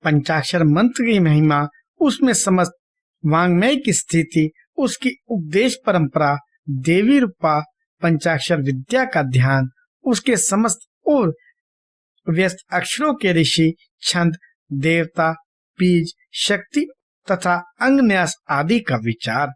पंचाक्षर मंत्र की महिमा, उसमें समस्त वांग्मय की स्थिति, उसकी उपदेश परंपरा, देवी रूपा पंचाक्षर विद्या का ध्यान, उसके समस्त और व्यस्त अक्षरों के ऋषि, छंद, देवता, बीज, शक्ति तथा अंगन्यास आदि का विचार।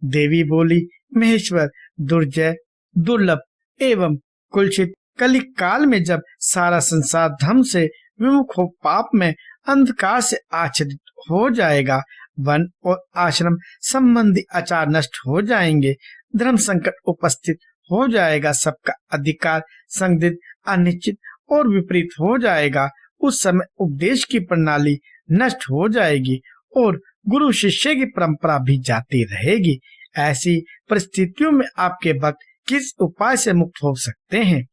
देवी बोली, महेश्वर, दुर्जय, दुर्लभ एवं कुलचित कलि काल में जब सारा संसार धर्म से विमुख हो, पाप में अंधकार से आच्छादित हो जाएगा, वन और आश्रम संबंधी आचार नष्ट हो जाएंगे, धर्म संकट उपस्थित हो जाएगा, सबका अधिकार संदिग्ध, अनिश्चित और विपरीत हो जाएगा, उस समय उपदेश की प्रणाली नष्ट हो जाएगी और गुरु शिष्य की परंपरा भी जाती रहेगी। ऐसी परिस्थितियों में आपके भक्त किस उपाय से मुक्त हो सकते हैं?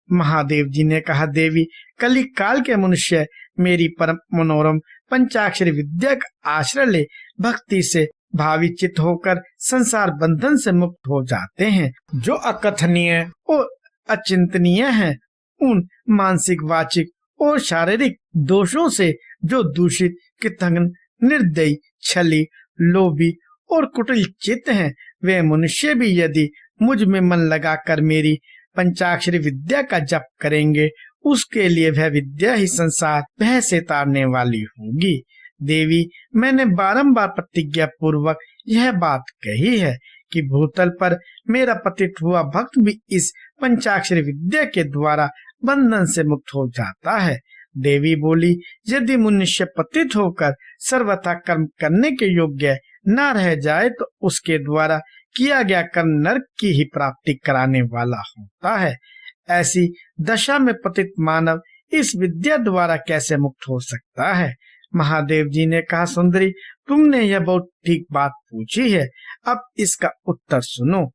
महादेव जी ने कहा, देवी, कली काल के मनुष्य मेरी परम मनोरम पंचाक्षरी विद्या का आश्रय ले भक्ति से भाविचित होकर संसार बंधन से मुक्त हो जाते हैं। जो अकथनीय और अचिंतनीय हैं, उन मानसिक, वाचिक और शारीरिक दोषों से जो दूषित, कृतघ्न, निर्दयी, छली, लोभी और कुटिल चित्त हैं, वे मनुष्य भी यदि मुझ में मन लगाकर मेरी पंचाक्षरी विद्या का जप करेंगे, उसके लिए वह विद्या ही संसार भय से तारने वाली होगी। देवी, मैंने बारंबार प्रतिज्ञा पूर्वक यह बात कही है कि भूतल पर मेरा पतित हुआ भक्त भी इस पंचाक्षरी विद्या के द्वारा बंधन से मुक्त हो जाता है। देवी बोली, यदि मनुष्य पतित होकर सर्वथा कर्म करने के योग्य न रह जाए तो उसके द्वारा किया गया कर्म नरक की ही प्राप्ति कराने वाला होता है। ऐसी दशा में पतित मानव इस विद्या द्वारा कैसे मुक्त हो सकता है? महादेव जी ने कहा, सुंदरी, तुमने यह बहुत ठीक बात पूछी है, अब इसका उत्तर सुनो।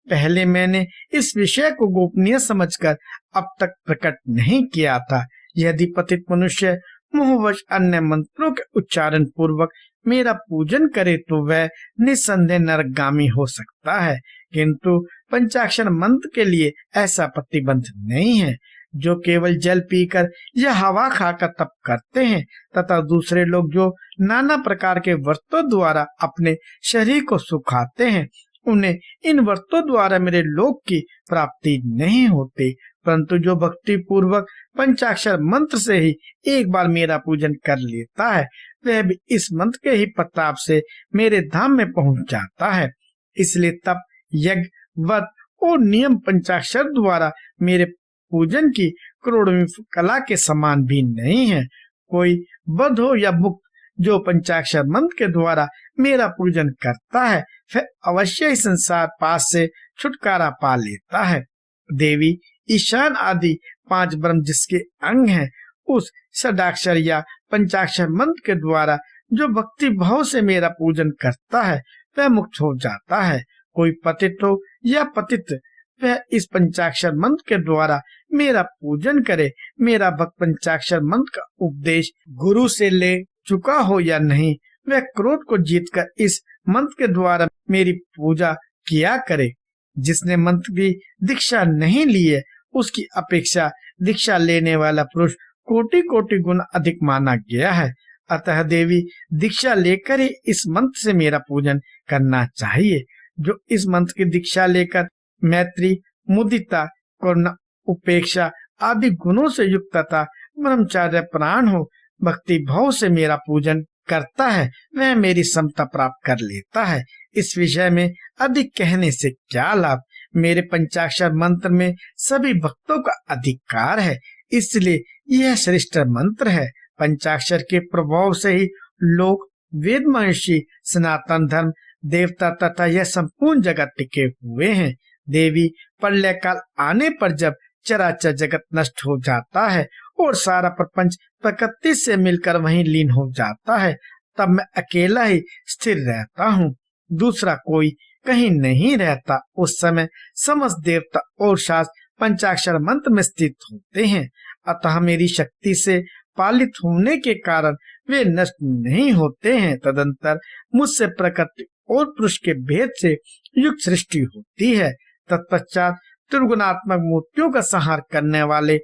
पहले मैंने इस विषय को गोपनीय समझकर अब तक प्रकट नहीं किया था। यदि पतित मनुष्य मोहवश अन्य मंत्रों के उच्चारण पूर्वक मेरा पूजन करे तो वह निस्संदेह नरकगामी हो सकता है, किंतु पंचाक्षर मंत्र के लिए ऐसा प्रतिबंध नहीं है। जो केवल जल पीकर या हवा खाकर तप करते हैं तथा दूसरे लोग जो नाना प्रकार के व्रतों द्वारा अपने शरीर को सुखाते हैं, उन्हें इन व्रतों द्वारा मेरे लोक की प्राप्ति नहीं होती, परंतु जो भक्ति पूर्वक पंचाक्षर मंत्र से ही एक बार मेरा पूजन कर लेता है, वह भी इस मंत्र के ही प्रताप से मेरे धाम में पहुंच जाता है। इसलिए तप, यज्ञ, व्रत और नियम पंचाक्षर द्वारा मेरे पूजन की करोड़वीं कला के समान भी नहीं है। कोई बद्ध हो या मुक्त जो पंचाक्षर मंत्र के द्वारा मेरा पूजन करता है, वह अवश्य ही संसार पास से छुटकारा पा लेता है। देवी, ईशान आदि 5 ब्रह्म जिसके अंग हैं, उस षडाक्षर या पंचाक्षर मंत्र के द्वारा जो भक्ति भाव से मेरा पूजन करता है, वह मुक्त हो जाता है। कोई पतित हो या पतित, वह इस पंचाक्षर मंत्र के द्वारा मेरा पूजन करे। मेरा भक्त पंचाक्षर मंत्र का उपदेश गुरु से ले चुका हो या नहीं, वह क्रोध को जीतकर इस मंत्र के द्वारा मेरी पूजा किया करे। जिसने मंत्र की दीक्षा नहीं ली है, उसकी अपेक्षा दीक्षा लेने वाला पुरुष कोटि कोटि गुना अधिक माना गया है। अतः देवी, दीक्षा लेकर ही इस मंत्र से मेरा पूजन करना चाहिए। जो इस मंत्र की दीक्षा लेकर मैत्री, मुदिता, करुणा, उपेक्षा आदि गुणों से युक्त तथा ब्रह्मचार्य प्राण हो, भक्ति भाव से मेरा पूजन करता है, वह मेरी समता प्राप्त कर लेता है। इस विषय में अधिक कहने से क्या लाभ? मेरे पंचाक्षर मंत्र में सभी भक्तों का अधिकार है, इसलिए यह श्रेष्ठ मंत्र है। पंचाक्षर के प्रभाव से ही लोक, वेद, महर्षि, सनातन धर्म, देवता तथा यह संपूर्ण जगत टिके हुए हैं। देवी, प्रलय काल आने पर जब चराचर जगत नष्ट हो जाता है और सारा प्रपंच प्रकृति से मिलकर वहीं लीन हो जाता है, तब मैं अकेला ही स्थिर रहता हूँ, दूसरा कोई कहीं नहीं रहता। उस समय समस्त देवता और शास्त्र पंचाक्षर मंत्र में स्थित होते हैं, अतः मेरी शक्ति से पालित होने के कारण वे नष्ट नहीं होते हैं। तदंतर मुझसे प्रकृति और पुरुष के भेद से युक्त सृष्टि होती है। तत्पश्चात त्रिगुणात्मक मूर्तियों का संहार करने वाले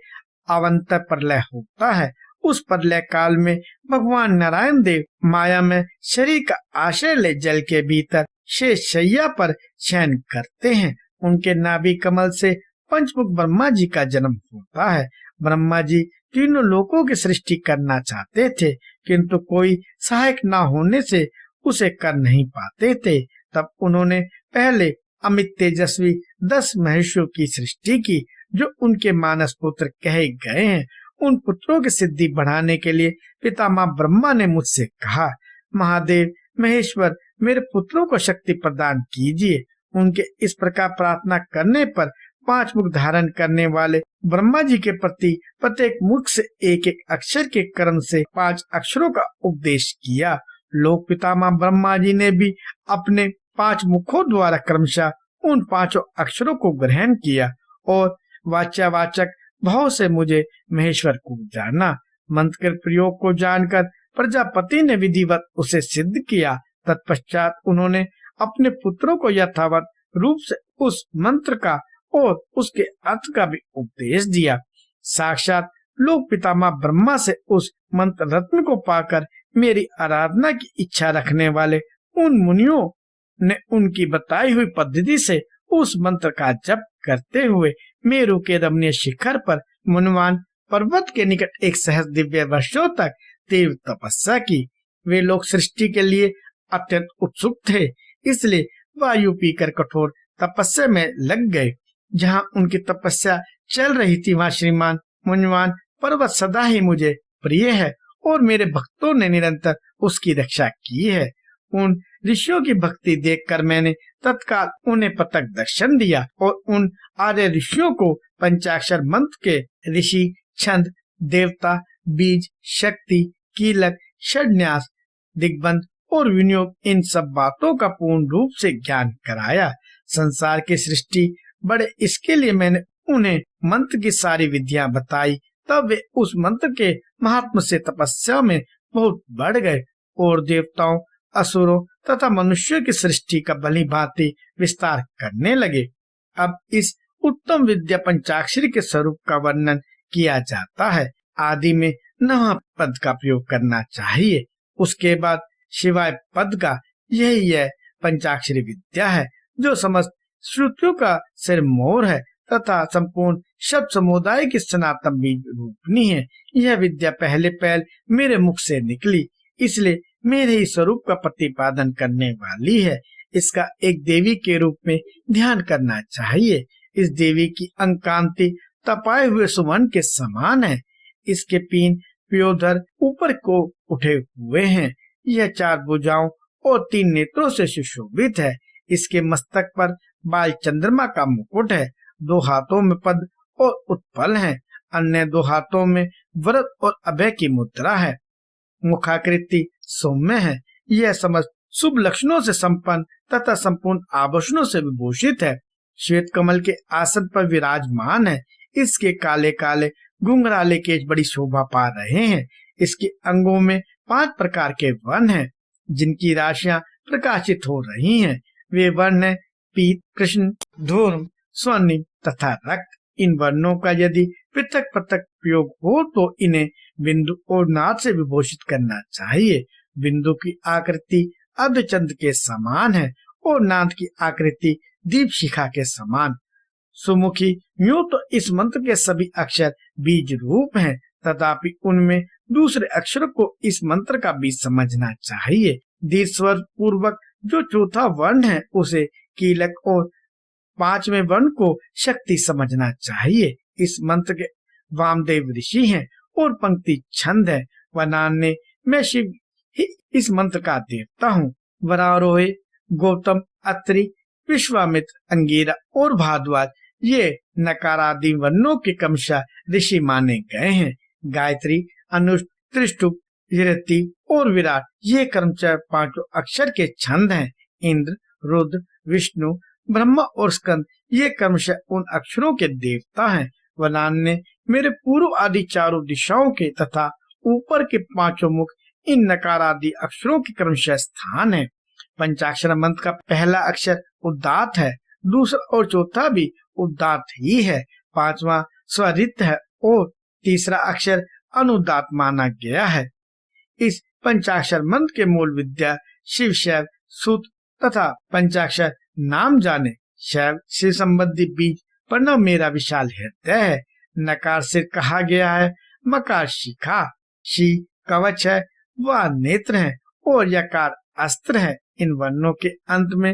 अवंतर प्रलय होता है उस प्रलय काल में भगवान नारायण देव माया में शरीर का आश्रय ले जल के भीतर शेष शैया पर शयन करते हैं। उनके नाभि कमल से पंचमुख ब्रह्मा जी का जन्म होता है। ब्रह्मा जी तीनों लोकों की सृष्टि करना चाहते थे, किंतु कोई सहायक न होने से उसे कर नहीं पाते थे। तब उन्होंने पहले अमित तेजस्वी 10 महर्षियों की सृष्टि की, जो उनके मानस पुत्र कहे गए हैं। उन पुत्रों की सिद्धि बढ़ाने के लिए पितामह ब्रह्मा ने मुझसे कहा, महादेव महेश्वर, मेरे पुत्रों को शक्ति प्रदान कीजिए। उनके इस प्रकार प्रार्थना करने पर 5 मुख धारण करने वाले ब्रह्मा जी के प्रति प्रत्येक मुख से एक एक अक्षर के क्रम से 5 अक्षरों का उपदेश किया। लोक पितामह ब्रह्मा जी ने भी अपने 5 मुखों द्वारा क्रमशः उन 5 अक्षरों को ग्रहण किया और वाच्यावाचक भाव से मुझे महेश्वर को जाना। मंत्र के प्रयोग को जानकर प्रजापति ने विधिवत उसे सिद्ध किया। तत्पश्चात उन्होंने अपने पुत्रों को यथावत रूप से उस मंत्र का और उसके अर्थ का भी उपदेश दिया। साक्षात लोक पितामह ब्रह्मा से उस मंत्र रत्न को पाकर मेरी आराधना की इच्छा रखने वाले उन मुनियों ने उनकी बताई हुई पद्धति से उस मंत्र का जप करते हुए मेरु के रमणीय शिखर पर मुनवान पर्वत के निकट एक सहस्र दिव्य वर्षों तक तीव्र तपस्या की। वे लोग सृष्टि के लिए अत्यंत उत्सुक थे, इसलिए वायु पीकर कठोर तपस्या में लग गए। जहाँ उनकी तपस्या चल रही थी, वहाँ श्रीमान मुनवान पर्वत सदा ही मुझे प्रिय है और मेरे भक्तों ने निरंतर उसकी रक्षा की है। उन ऋषियों की भक्ति देखकर मैंने तत्काल उन्हें प्रत्यक्ष दर्शन दिया और उन आर्य ऋषियों को पंचाक्षर मंत्र के ऋषि, छंद, देवता, बीज, शक्ति, कीलक, षड्न्यास, दिग्बंध और विनियोग, इन सब बातों का पूर्ण रूप से ज्ञान कराया। संसार की सृष्टि बड़े इसके लिए मैंने उन्हें मंत्र की सारी विधियां बताई। तब वे उस मंत्र के महात्म से तपस्या में बहुत बढ़ गए और देवताओं, असुरों तथा मनुष्यों की सृष्टि का भली भांति विस्तार करने लगे। अब इस उत्तम विद्या पंचाक्षरी के स्वरूप का वर्णन किया जाता है। आदि में नवा पद का प्रयोग करना चाहिए, उसके बाद शिवाय पद का। यही है पंचाक्षरी विद्या है, जो समस्त श्रुतियों का सिरमौर है तथा संपूर्ण शब्द समुदाय की सनातन बीज रूपनी है। यह विद्या पहले मेरे मुख से निकली, इसलिए मेरे ही स्वरूप का प्रतिपादन करने वाली है। इसका एक देवी के रूप में ध्यान करना चाहिए। इस देवी की अंग कांति तपाए हुए सुवर्ण के समान है। इसके पीन पयोधर ऊपर को उठे हुए हैं। यह 4 भुजाओं और 3 नेत्रों से सुशोभित है। इसके मस्तक पर बाल चंद्रमा का मुकुट है। 2 हाथों में पद और उत्पल है। अन्य 2 हाथों में व्रत और अभय की मुद्रा है। मुखाकृति सौम्य है। यह समस्त शुभ लक्षणों से संपन्न तथा संपूर्ण आभूषणों से विभूषित है। श्वेत कमल के आसन पर विराजमान है। इसके काले काले घुंघराले केश बड़ी शोभा पा रहे हैं। इसके अंगों में 5 प्रकार के वर्ण हैं, जिनकी राशियां प्रकाशित हो रही हैं। वे वर्ण है पीत, कृष्ण, धूम्र, स्वर्णिम तथा रक्त। इन वर्णों का यदि पृथक पृथक प्रयोग हो तो इन्हें बिंदु और नाद से विभूषित करना चाहिए। बिंदु की आकृति अर्धचंद्र के समान है और नाद की आकृति दीप शिखा के समान। सुमुखी यूं तो इस मंत्र के सभी अक्षर बीज रूप हैं, तथापि उनमें दूसरे अक्षर को इस मंत्र का बीज समझना चाहिए। दीर्घ स्वर पूर्वक जो चौथा वर्ण है उसे कीलक और 5वें वर्ण को शक्ति समझना चाहिए। इस मंत्र के वामदेव ऋषि हैं और पंक्ति छंद है। वनान्य मैं शिव ही इस मंत्र का देवता हूँ। वरारोहे, गौतम, अत्रि, विश्वामित्र, अंगिरा और भारद्वाज ये नकारादि वर्णों के क्रमशः ऋषि माने गए हैं। गायत्री, अनुष्ट, त्रिष्टुप, यृति और विराट ये क्रमशः 5 अक्षर के छंद हैं। इंद्र, रुद्र, विष्णु, ब्रह्मा और स्कंद ये क्रमशः उन अक्षरों के देवता हैं। वनान्य मेरे पूर्व आदि 4 दिशाओं के तथा ऊपर के 5 मुख इन नकारादि अक्षरों के क्रमशः स्थान है। पंचाक्षर मंत्र का पहला अक्षर उदात्त है, दूसरा और चौथा भी उदात्त ही है, 5वां स्वरित है और तीसरा अक्षर अनुदात माना गया है। इस पंचाक्षर मंत्र के मूल विद्या शिव, शैव, सूत तथा पंचाक्षर नाम जाने। शैव से संबंधी बीज प्रणव मेरा विशाल हृदय है। नकार से कहा गया है, मकार शिखा, शी कवच है, व नेत्र है और यकार अस्त्र है। इन वर्णों के अंत में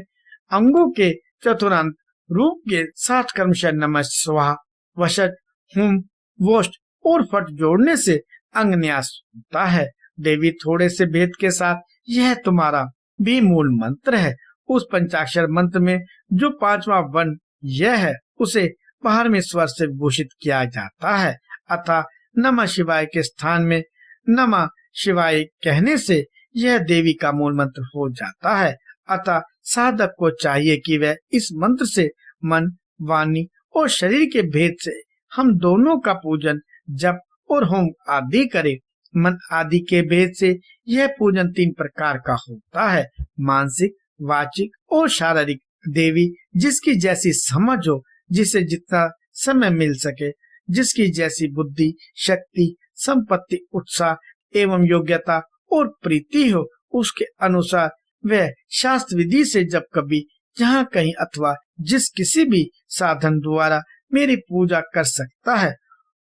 अंगों के चतुरांत रूप के 7 क्रमशः नमः, स्वाहा, वशट, हुम, वोष्ट और फट जोड़ने से अंगन्यास होता है। देवी थोड़े से भेद के साथ यह तुम्हारा भी मूल मंत्र है। उस पंचाक्षर मंत्र में जो 5वां वर्ण यह है, उसे 12वें स्वर से विभूषित किया जाता है। अतः नमः शिवाय के स्थान में नमः शिवाय कहने से यह देवी का मूल मंत्र हो जाता है। अतः साधक को चाहिए कि वह इस मंत्र से मन, वाणी और शरीर के भेद से हम दोनों का पूजन, जप और होम आदि करे। मन आदि के भेद से यह पूजन 3 प्रकार का होता है, मानसिक, वाचिक और शारीरिक। देवी जिसकी जैसी समझ हो, जिसे जितना समय मिल सके, जिसकी जैसी बुद्धि, शक्ति, संपत्ति, उत्साह एवं योग्यता और प्रीति हो, उसके अनुसार वह शास्त्र विधि से जब कभी, जहाँ कहीं अथवा जिस किसी भी साधन द्वारा मेरी पूजा कर सकता है।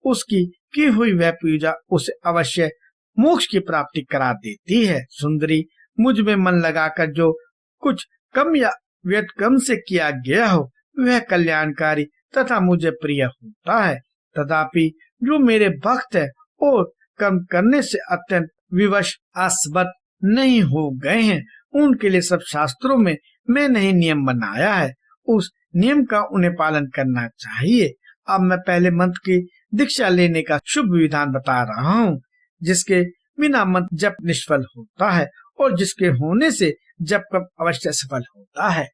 उसकी की हुई वह पूजा उसे अवश्य मोक्ष की प्राप्ति करा देती है। सुंदरी, मुझ में मन लगाकर जो कुछ कम या व्यतिक्रम से किया गया हो, वह कल्याणकारी तथा मुझे प्रिय होता है। तथापि जो मेरे भक्त है और कर्म करने से अत्यंत विवश, आस्वत नहीं हो गए हैं, उनके लिए सब शास्त्रों में मैंने ही नियम बनाया है। उस नियम का उन्हें पालन करना चाहिए। अब मैं पहले मंत्र की दीक्षा लेने का शुभ विधान बता रहा हूँ, जिसके बिना मंत्र जप निष्फल होता है और जिसके होने से जप कब अवश्य सफल होता है।